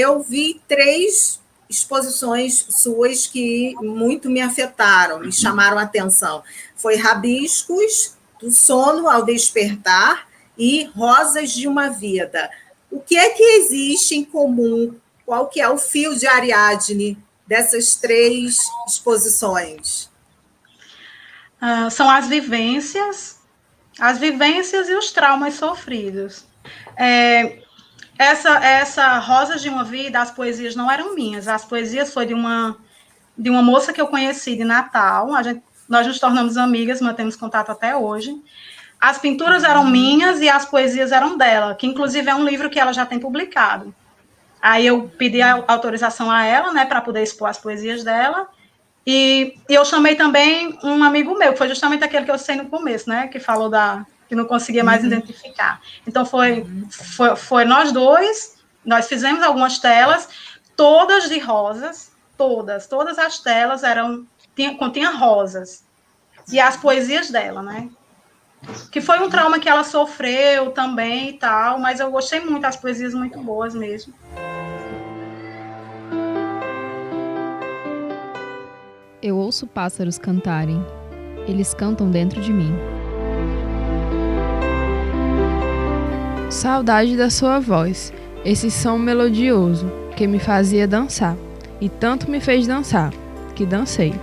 eu vi 3 exposições suas que muito me afetaram, me chamaram a atenção. Foi Rabiscos, do Sono ao Despertar e Rosas de uma Vida. O que é que existe em comum? Qual que é o fio de Ariadne dessas 3 exposições? São as vivências e os traumas sofridos. Essa Rosas de uma Vida, as poesias não eram minhas, as poesias foi de uma moça que eu conheci de Natal, nós nos tornamos amigas, mantemos contato até hoje. As pinturas eram minhas e as poesias eram dela, que inclusive é um livro que ela já tem publicado. Aí eu pedi a autorização a ela, né, para poder expor as poesias dela, e eu chamei também um amigo meu, que foi justamente aquele que eu citei no começo, né, que falou que não conseguia mais identificar. Então, foi nós dois, nós fizemos algumas telas, todas de rosas, todas as telas continham rosas, e as poesias dela, né, que foi um trauma que ela sofreu também e tal, mas eu gostei muito, as poesias muito boas mesmo. Eu ouço pássaros cantarem. Eles cantam dentro de mim. Saudade da sua voz, esse som melodioso que me fazia dançar, e tanto me fez dançar, que dancei.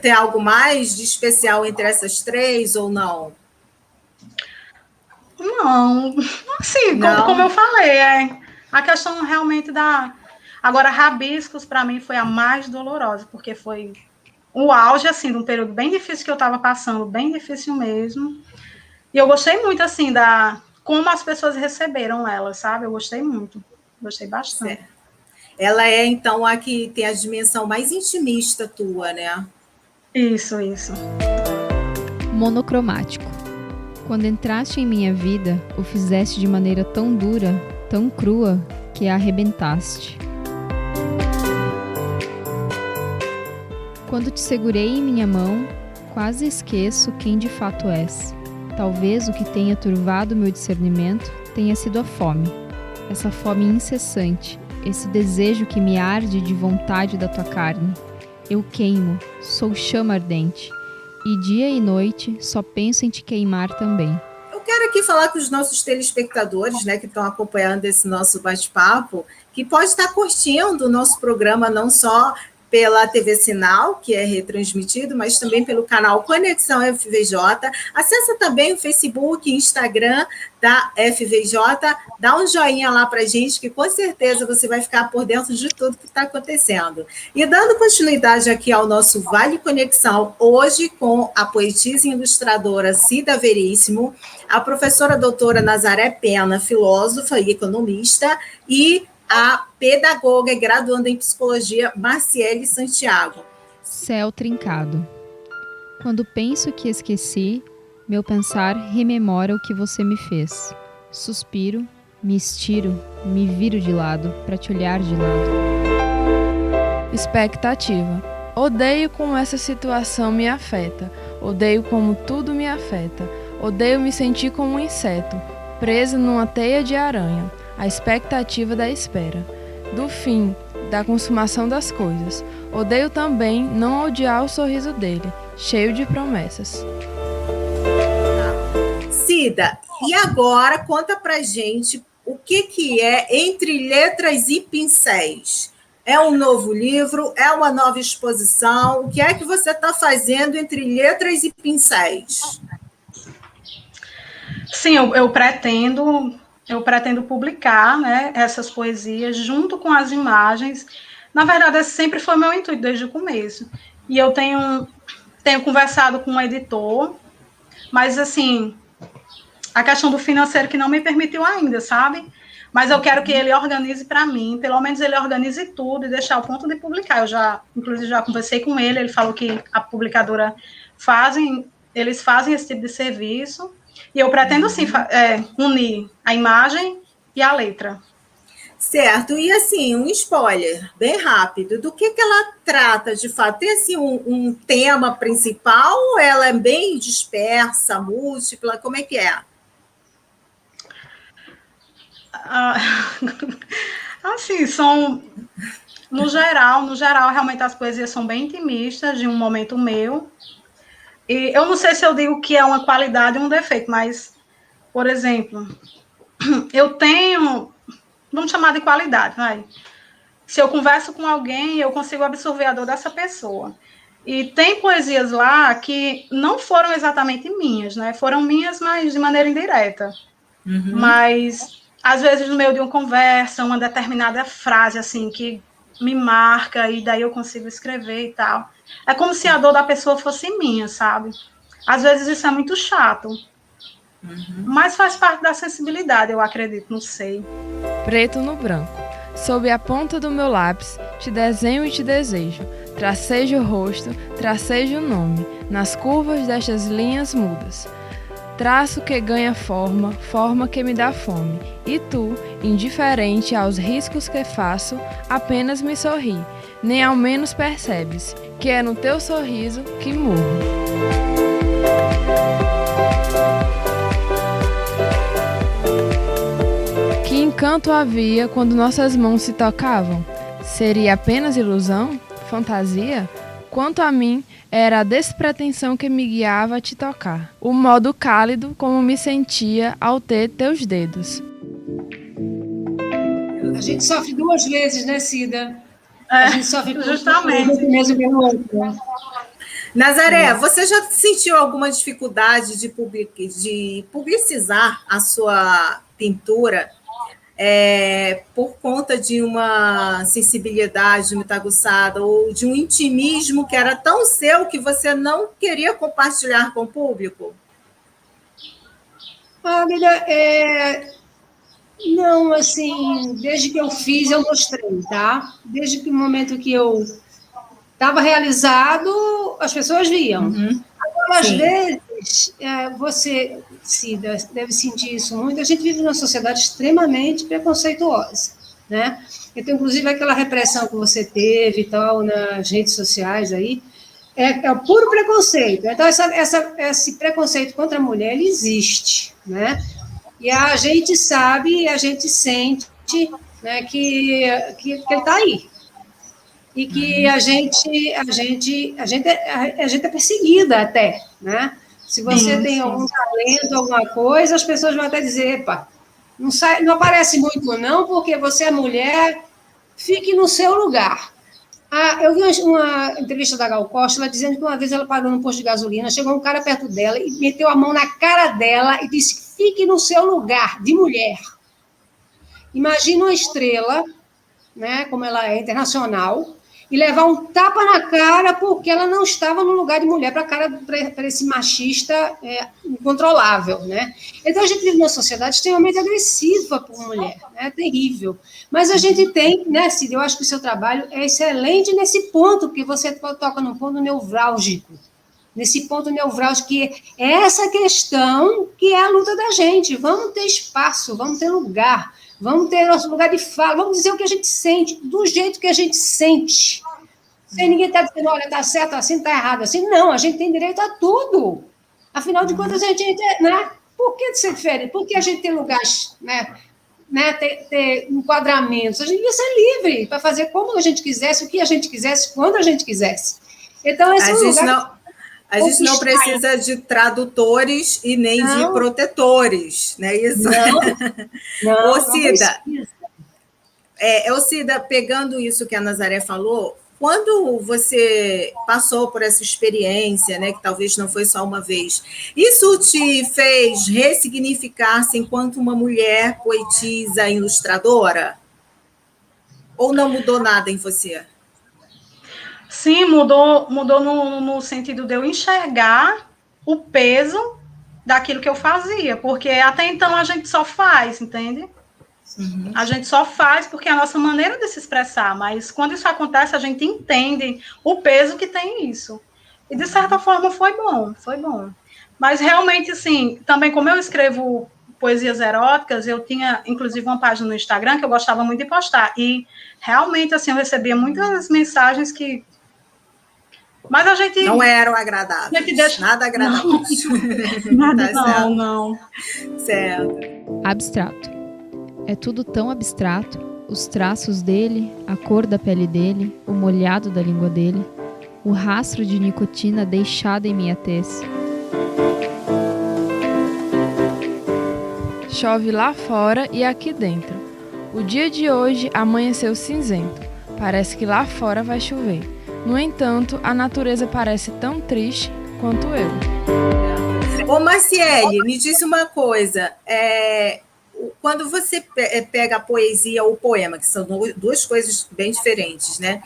Tem algo mais de especial entre essas 3 ou não? Não, assim, não. Como eu falei, a questão realmente Agora, Rabiscos, para mim, foi a mais dolorosa, porque foi o auge, assim, de um período bem difícil que eu estava passando, bem difícil mesmo. E eu gostei muito, assim, como as pessoas receberam ela, sabe? Eu gostei muito, gostei bastante. Certo. Ela é, então, a que tem a dimensão mais intimista tua, né? Isso. Monocromático. Quando entraste em minha vida, o fizeste de maneira tão dura, tão crua, que a arrebentaste. Quando te segurei em minha mão, quase esqueço quem de fato és. Talvez o que tenha turvado meu discernimento tenha sido a fome. Essa fome incessante, esse desejo que me arde de vontade da tua carne. Eu queimo, sou chama ardente, e dia e noite só penso em te queimar também. Eu quero aqui falar com os nossos telespectadores, né, que estão acompanhando esse nosso bate-papo, que pode estar curtindo o nosso programa não só pela TV Sinal, que é retransmitido, mas também pelo canal Conexão FVJ. Acessa também o Facebook e Instagram da FVJ. Dá um joinha lá para a gente, que com certeza você vai ficar por dentro de tudo que está acontecendo. E dando continuidade aqui ao nosso Vale Conexão, hoje com a poetisa e ilustradora Cida Veríssimo, a professora doutora Nazaré Pena, filósofa e economista, e a pedagoga e graduanda em psicologia Marciele Santiago. Céu trincado. Quando penso que esqueci, meu pensar rememora o que você me fez. Suspiro, me estiro, me viro de lado para te olhar de lado. Expectativa. Odeio como essa situação me afeta. Odeio como tudo me afeta. Odeio me sentir como um inseto, preso numa teia de aranha. A expectativa da espera, do fim, da consumação das coisas. Odeio também não odiar o sorriso dele, cheio de promessas. Cida, e agora conta pra gente o que é Entre Letras e Pincéis. É um novo livro? É uma nova exposição? O que é que você está fazendo entre letras e pincéis? Sim, eu pretendo publicar, né, essas poesias junto com as imagens. Na verdade, esse sempre foi meu intuito desde o começo. E eu tenho conversado com um editor, mas, assim, a questão do financeiro que não me permitiu ainda, sabe? Mas eu quero que ele organize para mim, pelo menos ele organize tudo e deixar o ponto de publicar. Inclusive, já conversei com ele falou que a publicadora eles fazem esse tipo de serviço. E eu pretendo, sim, unir a imagem e a letra. Certo, e assim, um spoiler bem rápido, do que ela trata de fato? Tem assim, um tema principal ou ela é bem dispersa, múltipla, como é que é? Assim, são... No geral, realmente as poesias são bem intimistas, de um momento meu. E eu não sei se eu digo que é uma qualidade ou um defeito, mas, por exemplo, eu tenho... Vamos chamar de qualidade, vai. Se eu converso com alguém, eu consigo absorver a dor dessa pessoa. E tem poesias lá que não foram exatamente minhas, né? Foram minhas, mas de maneira indireta. Mas, às vezes, no meio de uma conversa, uma determinada frase, assim, que me marca, e daí eu consigo escrever e tal. É como se a dor da pessoa fosse minha, sabe? Às vezes isso é muito chato. Mas faz parte da sensibilidade, eu acredito, não sei. Preto no branco. Sob a ponta do meu lápis, te desenho e te desejo. Tracejo o rosto, tracejo o nome, nas curvas destas linhas mudas. Traço que ganha forma, forma que me dá fome. E tu, indiferente aos riscos que faço, apenas me sorri, nem ao menos percebes, que é no teu sorriso que morro. Que encanto havia quando nossas mãos se tocavam? Seria apenas ilusão? Fantasia? Quanto a mim, era a despretensão que me guiava a te tocar. O modo cálido como me sentia ao ter teus dedos. A gente sofre duas vezes, né, Cida? A gente sofre justamente. Mesmo pelo outro, né? Nazaré, você já sentiu alguma dificuldade de publicizar a sua pintura por conta de uma sensibilidade muito aguçada ou de um intimismo que era tão seu que você não queria compartilhar com o público? Não, assim, desde que eu fiz, eu mostrei, tá? Desde que o momento que eu estava realizado, as pessoas viam. Agora, às vezes, você, Cida, deve sentir isso muito. A gente vive numa sociedade extremamente preconceituosa, né? Então, inclusive, aquela repressão que você teve e tal nas redes sociais aí, é o puro preconceito. Então, esse preconceito contra a mulher, ele existe, né? E a gente sabe, a gente sente, né, que ele está aí. E que a gente é perseguida até, né? Se você tem algum talento, alguma coisa, as pessoas vão até dizer, epa, não aparece muito não, porque você é mulher, fique no seu lugar. Eu vi uma entrevista da Gal Costa, ela dizendo que uma vez ela parou no posto de gasolina, chegou um cara perto dela e meteu a mão na cara dela e disse, fique no seu lugar, de mulher. Imagina uma estrela, né, como ela é internacional, e levar um tapa na cara porque ela não estava no lugar de mulher para esse machista incontrolável, né? Então, a gente vive numa sociedade extremamente agressiva por mulher, né? Terrível. Mas a gente tem, né, Cida, eu acho que o seu trabalho é excelente nesse ponto, porque você toca num ponto nevrálgico, nesse ponto nevrálgico, que é essa questão que é a luta da gente. Vamos ter espaço, vamos ter lugar, vamos ter nosso lugar de fala, vamos dizer o que a gente sente, do jeito que a gente sente. Sem ninguém estar dizendo, olha, está certo assim, está errado assim. Não, a gente tem direito a tudo. Afinal de contas, a gente, né? Por que ser diferente? Por que a gente tem lugares, né, ter enquadramentos? A gente devia ser livre para fazer como a gente quisesse, o que a gente quisesse, quando a gente quisesse. Então, esse a gente não precisa de tradutores e nem de protetores, não é isso? Não. Ô, Cida, Cida, pegando isso que a Nazaré falou, quando você passou por essa experiência, né, que talvez não foi só uma vez, isso te fez ressignificar-se enquanto uma mulher poetisa, ilustradora? Ou não mudou nada em você? Sim, mudou no sentido de eu enxergar o peso daquilo que eu fazia, porque até então a gente só faz, entende? A gente só faz porque é a nossa maneira de se expressar, mas quando isso acontece, a gente entende o peso que tem isso. E, de certa forma, foi bom. Mas, realmente, assim, também como eu escrevo poesias eróticas, eu tinha, inclusive, uma página no Instagram que eu gostava muito de postar. E, realmente, assim, eu recebia muitas mensagens que... Mas a gente... Não eram agradáveis. Nada agradáveis. Não. Certo. Abstrato. É tudo tão abstrato, os traços dele, a cor da pele dele, o molhado da língua dele, o rastro de nicotina deixado em minha tez. Chove lá fora e aqui dentro. O dia de hoje amanheceu cinzento. Parece que lá fora vai chover. No entanto, a natureza parece tão triste quanto eu. Ô, Marciele, me diz uma coisa. Quando você pega a poesia ou o poema, que são duas coisas bem diferentes, né?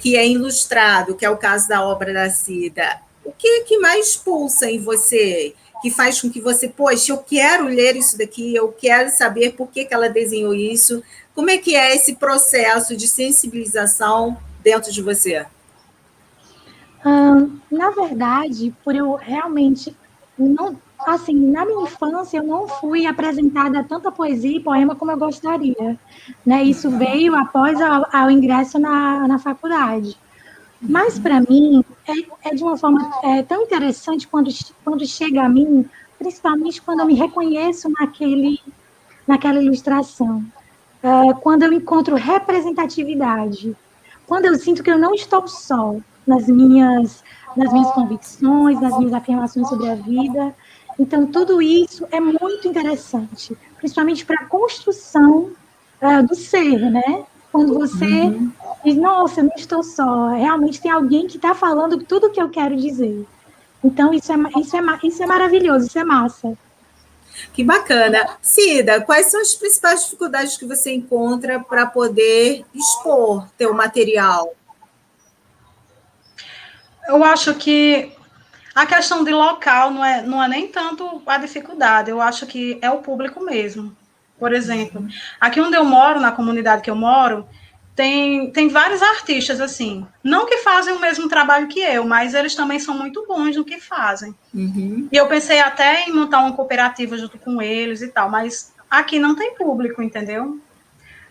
Que é ilustrado, que é o caso da obra da Cida, o que mais pulsa em você? Que faz com que você, poxa, eu quero ler isso daqui, eu quero saber por que ela desenhou isso. Como é que é esse processo de sensibilização dentro de você? Na verdade, por eu realmente não, assim, na minha infância eu não fui apresentada a tanta poesia e poema como eu gostaria, né? Isso veio após ao ingresso na faculdade. Mas, para mim, é de uma forma tão interessante quando chega a mim, principalmente quando eu me reconheço naquela ilustração. Quando eu encontro representatividade. Quando eu sinto que eu não estou só nas minhas convicções, nas minhas afirmações sobre a vida. Então, tudo isso é muito interessante, principalmente para a construção do ser, né? Quando você diz, nossa, eu não estou só, realmente tem alguém que está falando tudo o que eu quero dizer. Então, isso é maravilhoso, isso é massa. Que bacana. Cida, quais são as principais dificuldades que você encontra para poder expor teu material? Eu acho que a questão de local não é nem tanto a dificuldade, eu acho que é o público mesmo. Por exemplo, aqui onde eu moro, na comunidade que eu moro, tem vários artistas, assim, não que fazem o mesmo trabalho que eu, mas eles também são muito bons no que fazem. E eu pensei até em montar uma cooperativa junto com eles e tal, mas aqui não tem público, entendeu?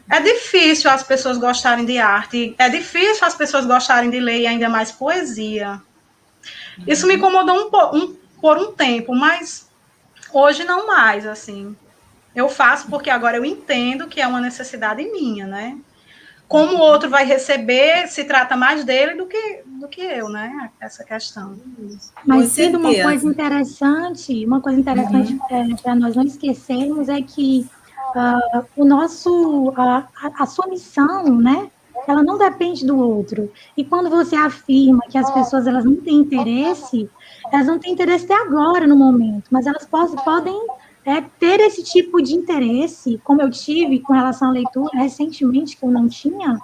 É difícil as pessoas gostarem de arte, é difícil as pessoas gostarem de ler e ainda mais poesia. Isso me incomodou por um tempo, mas hoje não mais, assim. Eu faço porque agora eu entendo que é uma necessidade minha, né? Como o outro vai receber, se trata mais dele do que eu, né? Essa questão. Mas, Cida, uma coisa interessante para nós não esquecermos é que a sua missão, né? Ela não depende do outro. E quando você afirma que as pessoas elas não têm interesse até agora, no momento, mas elas podem ter esse tipo de interesse, como eu tive com relação à leitura recentemente, que eu não tinha.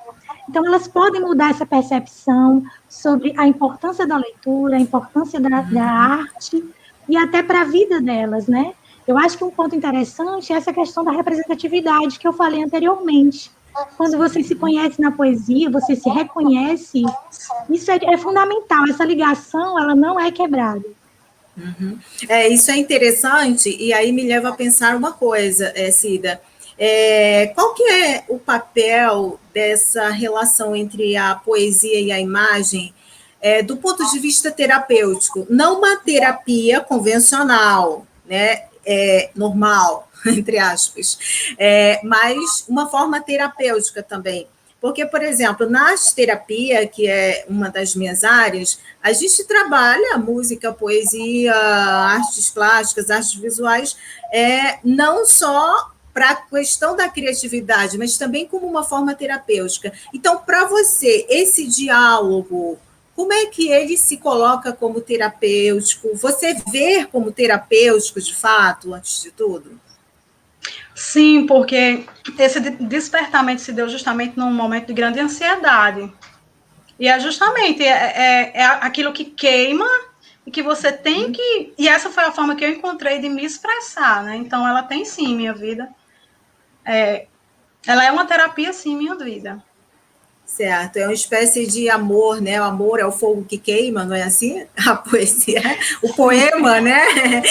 Então, elas podem mudar essa percepção sobre a importância da leitura, a importância da arte, e até para a vida delas, né? Eu acho que um ponto interessante é essa questão da representatividade que eu falei anteriormente. Quando você se conhece na poesia, você se reconhece, isso é fundamental, essa ligação, ela não é quebrada. Isso é interessante, e aí me leva a pensar uma coisa, Cida. Qual que é o papel dessa relação entre a poesia e a imagem do ponto de vista terapêutico? Não uma terapia convencional, né, normal, entre aspas, mas uma forma terapêutica também. Porque, por exemplo, na arte-terapia, que é uma das minhas áreas, a gente trabalha música, poesia, artes plásticas, artes visuais, não só para a questão da criatividade, mas também como uma forma terapêutica. Então, para você, esse diálogo, como é que ele se coloca como terapêutico? Você vê como terapêutico, de fato, antes de tudo? Sim, porque esse despertamento se deu justamente num momento de grande ansiedade. E é justamente aquilo que queima e que você tem que... E essa foi a forma que eu encontrei de me expressar, né? Então, ela tem, sim, minha vida. Ela é uma terapia, sim, minha vida. Certo, é uma espécie de amor, né? O amor é o fogo que queima, não é assim? A poesia, o poema, né?